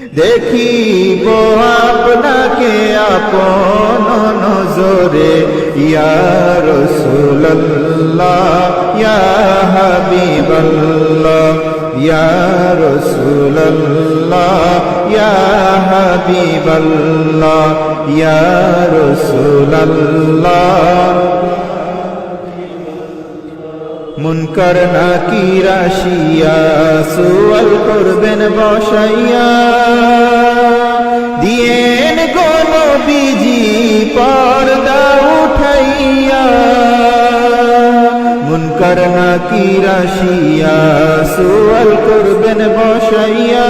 দেখিব আপনাকে আপন নজরে ইয়া রাসূলুল্লাহ ইয়া হাবিবাল্লাহ ইয়া রাসূলুল্লাহ ইয়া হাবিবাল্লাহ ইয়া রাসূলুল্লাহ মুনকার নাকির আসিয়া সুয়াল করবেন বসাইয়া দিয়েন গো নবীজি পর্দা উঠাইয়া মুনকার নাকির আসিয়া সুয়াল করবেন বসাইয়া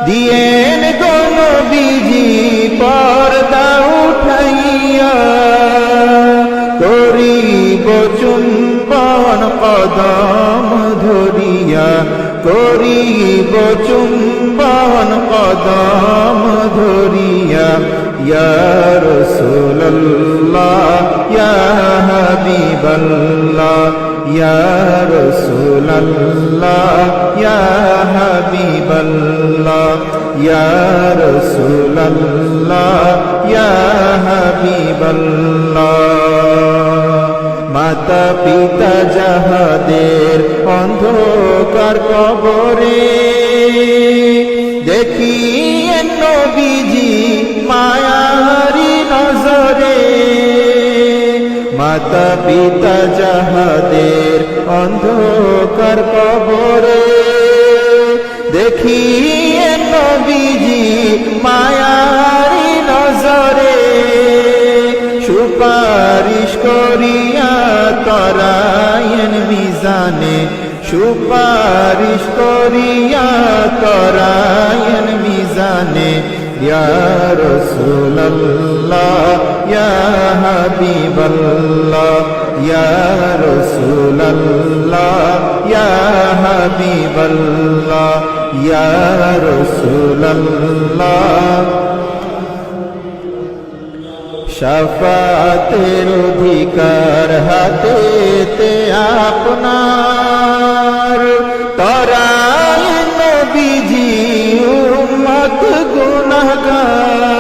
দিয়েন গো নবীজি পর্দা উঠাইয়া করিব চুম্বন কদম ধরিয়া করিব চুম্বন কদম ধরিয়া ইয়া রাসূলুল্লাহ ইয়া হাবিবাল্লাহ ইয়া রাসূলুল্লাহ ইয়া হাবিবাল্লাহ ইয়া রাসূলুল্লাহ ইয়া হাবিবাল্লাহ মাতা পিতা যাহাদের অন্ধকার কবরে দেখিয়েন নবীজি মায়ারি নজরে মাতা পিতা যাহাদের অন্ধকার কবরে দেখিয়েন নবীজি মায়ারি নজরে সুপারিশ করিয়া তরায়েন মিজানে সুপারিশ করিয়া তরায়েন মিজানে ইয়া রাসূলুল্লাহ ইয়া হাবিবাল্লাহ ইয়া রাসূলুল্লাহ ইয়া হাবিবাল্লাহ ইয়া রাসূলুল্লাহ শাফাতের অধিকার হাতেতে আপনার তরায়েন নবীজি উম্মত গুনাহগার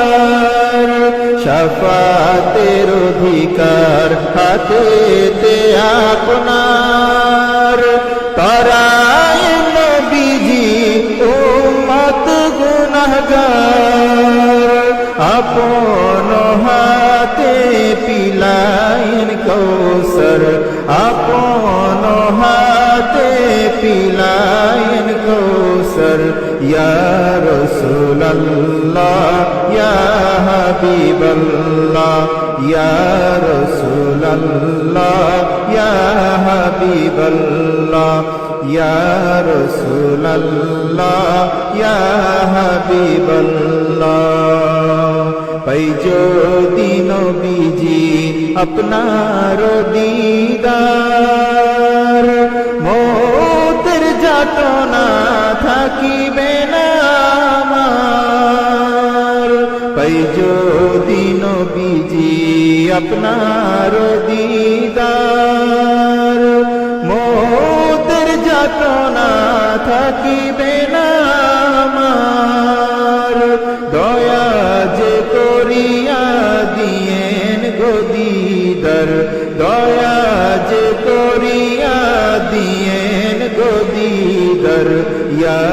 শাফাতের অধিকার হাতেতে আপনার তরায়েন নবীজি উম্মত গুনাহগার আপন হাতে পিলায়েন কৌসর আপন হাতে পিলায়েন কৌসর ইয়া রাসূলুল্লাহ ইয়া হাবিবাল্লাহ ইয়া রাসূলুল্লাহ ইয়া হাবিবাল্লাহ ইয়া রাসূলুল্লাহ ইয়া হাবিবাল্লাহ পাই যদি নবীজি আপনার দিদার মৌতের যাতনা থাকিবে না আমার পাই যদি নবীজি আপনার দিদার মৌতের যাতনা থাকিবে না আমার দয়া যে করিয়া দিয়েন গদিদার দয়া যে করিয়া দিয়েন গদিদার ইয়া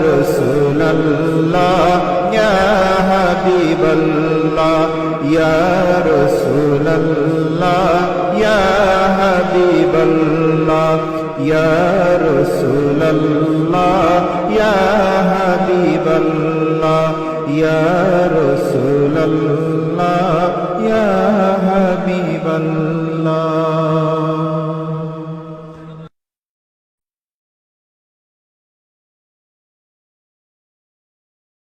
রাসূলুল্লাহ ইয়া হাবিবাল্লাহ ইয়া রাসূলুল্লাহ ইয়া হাবিবাল্লাহ ইয়া রাসূলুল্লাহ ইয়া হাবিবাল্লাহ ইয়া